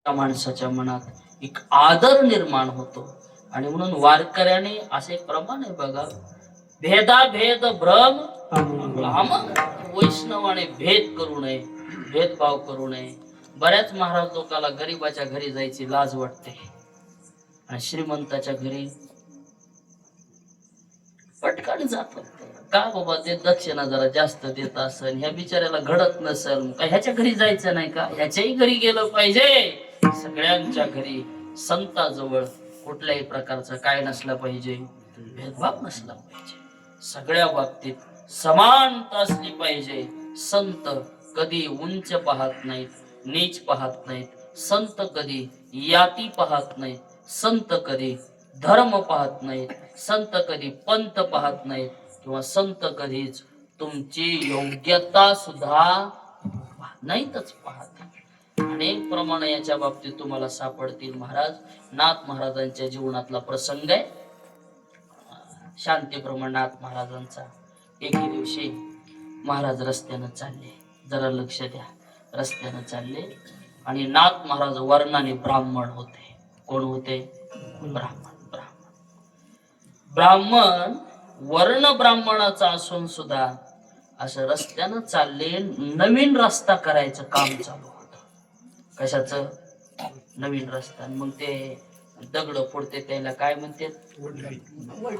त्या माणसाच्या मनात एक आदर निर्माण होतो. आणि म्हणून वारकऱ्याने असे प्रमाण आहे बघा, भेदाभेद भ्रम भ्रामक. वैष्णवाने भेद करू नये, भेदभाव करू नये. बऱ्याच महाराज लोकाला गरीबाच्या घरी जायची लाज वाटते आणि श्रीमंताच्या घरी पटकन जातात. का बाबा, ते दक्षिणा जरा जास्त देत असेल, ह्या बिचाऱ्याला घडत नसेल का, ह्याच्या घरी जायचं नाही का, ह्याच्याही घरी गेलं पाहिजे. सगळ्यांच्या घरी संताजवळ कुठल्याही प्रकारचं काय नसलं पाहिजे, भेदभाव नसला पाहिजे. सगळ्या बाबतीत समानता असली पाहिजे. संत कधी उंच पाहत नाहीत, नीच पाहत नाहीत. संत कधी याती पाहत नाहीत. संत कधी धर्म पाहत नाहीत. संत कधी पंथ पाहत नाहीत. किंवा संत कधीच तुमची योग्यता सुद्धा नाहीतच पाहत. अनेक प्रमाणे याच्या बाबतीत तुम्हाला सापडतील. महाराज नाथ महाराजांच्या जीवनातला प्रसंग आहे. शांतीप्रमाण नाथ महाराजांचा. एके दिवशी महाराज रस्त्यानं चालले, जरा लक्ष द्या, रस्त्यानं चालले आणि नाथ महाराज वर्णाने ब्राह्मण होते. कोण होते? ब्राह्मण. ब्राह्मण वर्ण ब्राह्मणाचा असून सुद्धा असं रस्त्यानं चालले. नवीन रस्ता करायचं काम चालू होतं. कशाचं? नवीन रस्ता. मग ते दगड फोडते, त्याला काय म्हणते?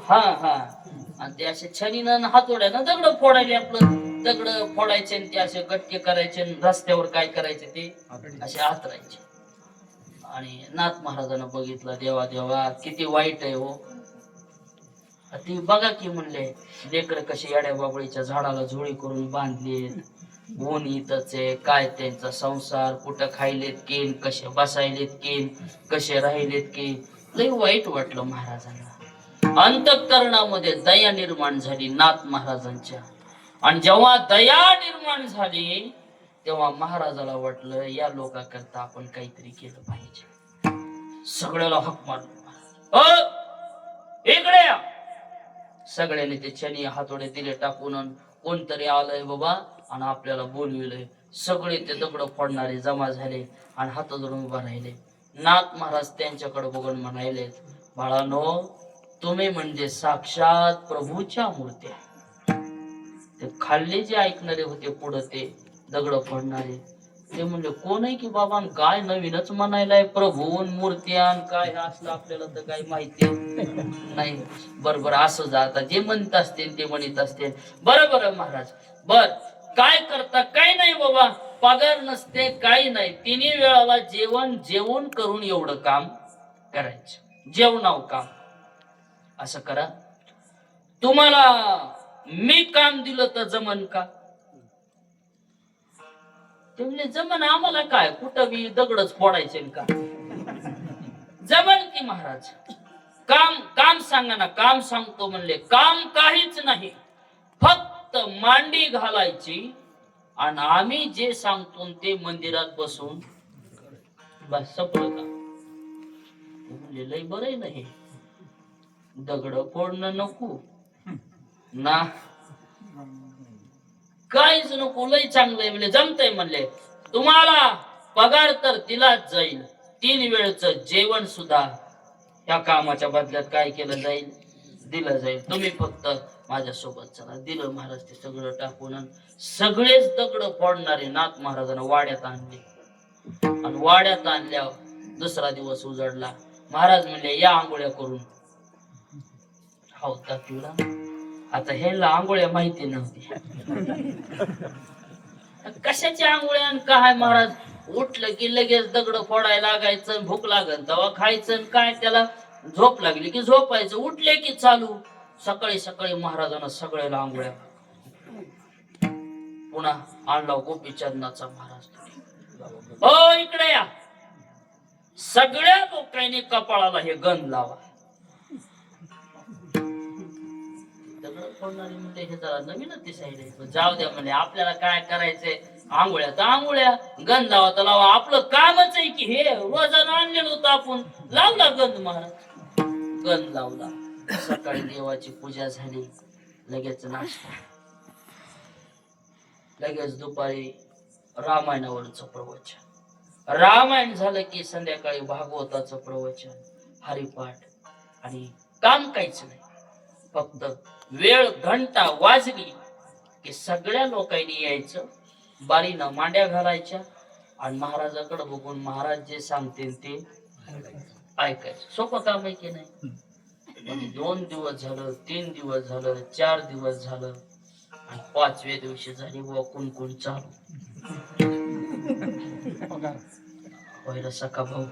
हा हा. आणि ते असे छनीनं हातोड्यानं दगड फोडायले. आपलं दगड फोडायचे आणि ते असे गटके करायचे. रस्त्यावर काय करायचे? ते असे हातरायचे. आणि नाथ महाराजांना बघितलं, देवा देवा किती वाईट आहे हो. ती बघा की म्हणले, लेकर कशी येड्या बाबळीच्या झाडाला झोळी करून बांधलेत. ऊन इथंच आहे. काय त्यांचा संसार, कुठं खायलेत केन, कसे बसायलेत केन, कसे राहिलेत की. लय वाईट वाटलं महाराजांना. अंतःकरणामध्ये दया निर्माण झाली नाथ महाराजांच्या. आणि जेव्हा दया निर्माण झाली तेव्हा महाराजाला वाटलं, या लोकांकरता आपण काहीतरी केलं पाहिजे. सगळ्याला हक मारला, इकडे या. सगळ्यांनी ते छनी हातोडे दिले टाकून. कोणतरी आलंय बाबा आणि आपल्याला बोलविलंय. सगळे ते दगड फोडणारे जमा झाले आणि हात जोडून उभा राहिले. नाथ महाराज त्यांच्याकडे बघून म्हणायले, बाळानो, तुम्ही म्हणजे साक्षात प्रभूच्या मूर्त्या. ते खाल्ले जे ऐकणारे होते पुढे ते दगड फोडणारे, ते म्हणले, कोण आहे की बाबा, काय नवीनच म्हणायलाय प्रभून मूर्त्यान काय असलं, आपल्याला तर काही माहिती नाही. बरोबर असं जाता जे म्हणत असतील ते म्हणत असतील. बरोबर महाराज. बर काय करता? काही नाही बाबा, पगार नसते, काही नाही. तिन्ही वेळाला जेवण जेवण करून एवढं काम करायचं. जेवणाव काम. असं करा, तुम्हाला मी काम दिलं तर जमन का? ते म्हणले, जमन. आम्हाला काय, कुठं बी दगडच फोडायचे का? जमन की महाराज. काम काम सांगा ना. काम सांगतो म्हणले. काम काहीच नाही, फक्त मांडी घालायची आणि आम्ही जे सांगतो ते मंदिरात बसून बस, सपलं का? म्हणले, लय बरं नाही, दगड फोडणं नको ना, काहीच नको, लय चांगलंय. म्हणजे जमतंय म्हणले. तुम्हाला पगार तर दिलाच जाईल, 3 वेळचं जेवण सुद्धा या कामाच्या बदल्यात काय केलं जाईल? दिलं जाईल. तुम्ही फक्त माझ्या सोबत चला. दिलं महाराज ते सगळं टाकून. सगळेच दगड फोडणारे नाथ महाराजांना वाड्यात आणले. आणि वाड्यात आणल्यावर दुसरा दिवस उजडला. महाराज म्हणले, या आंघोळ्या करून. हावता पिवळा. आता ह्याला आंघोळ्या माहिती नव्हती. कशाची आंघोळ्या काय महाराज? उठलं की लगेच दगड फोडायला लागायचं. भूक लागल तेव्हा खायचं. काय त्याला झोप लागली की झोपायचं. उठले की चालू. सकाळी सकाळी महाराजांना सगळ्याला आंघोळ्या. पुन्हा आणला गोपीचंदाचा महाराज. हो इकडे या. सगळ्या लोकांनी कपाळाला हे गंध लावा. हे जरा नवीनच दिसायले. जाऊ द्या म्हणे, आपल्याला काय करायचंय? आंघोळ्या तर आंघोळ्या, गंध लावा तर लावा. आपलं कामच आहे की हे. रोजानं आणलेलं होतं आपण. लावला गंध महाराज. गंध लावला. सकाळी देवाची पूजा झाली. लगेच नाश्ता. लगेच दुपारी रामायणावरचं प्रवचन. रामायण झालं की संध्याकाळी भागवताचं प्रवचन, हरिपाठ आणि काम काहीच नाही. फक्त वेळ घंटा वाजली की सगळ्या लोकांनी यायचं, बारीनं मांड्या घालायच्या आणि महाराजाकडे बघून महाराज जे सांगतील ते ऐकायचं. सोपं काम आहे की नाही? मग 2 दिवस झालं, 3 दिवस झालं, 4 दिवस झालं आणि 5व्या दिवशी झाली व कुणकुण चालू. पहिला सखा भाऊ,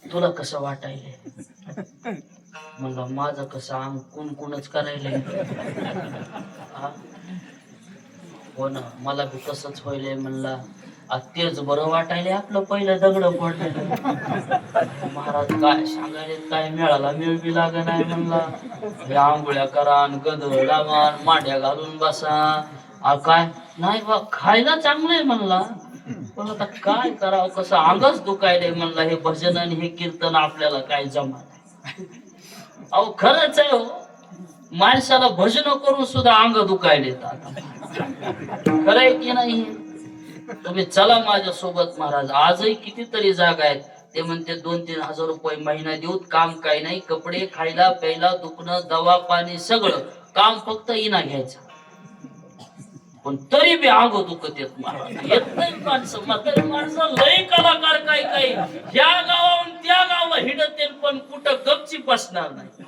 तुला कसं वाटायलंय? म्हणलं माझं कसं अंग कुणकुणच करायलंय. हो ना, मला बी तसंच व्हायलंय. म्हणला तेच बरं वाटायले आपलं पहिलं दगड पडलेलं. महाराज काय सांगायले, काय मिळाला मिळ बी लाग नाही. म्हणला हे आंघोळ्या करा आणि गद लावा, मांड्या घालून बसा. काय नाही बा, खायला चांगलंय म्हणला, पण आता काय करावं, कसं अंगच दुखायलंय. म्हणला हे भजन आणि हे कीर्तन आपल्याला काय जमा नाही. अहो खरंच आहे हो, माणसाला भजन करून सुद्धा अंग दुखायलेत आता. खरंय की नाही? तुम्ही चला माझ्या सोबत महाराज. आजही कितीतरी जागा आहेत. ते म्हणते 2-3 हजार रुपये महिना देऊत, काम काही नाही, कपडे, खायला प्यायला, दुखणं, दवा पाणी सगळं काम, फक्त इना घ्यायचा. पण तरी बी अंग दुखत येत महाराज. येत नाही माणसं, म्हातारी माणसं लय कलाकार काही काही ह्या गावाहून त्या गावाला हिंडत, पण कुठं गपची बसणार नाही.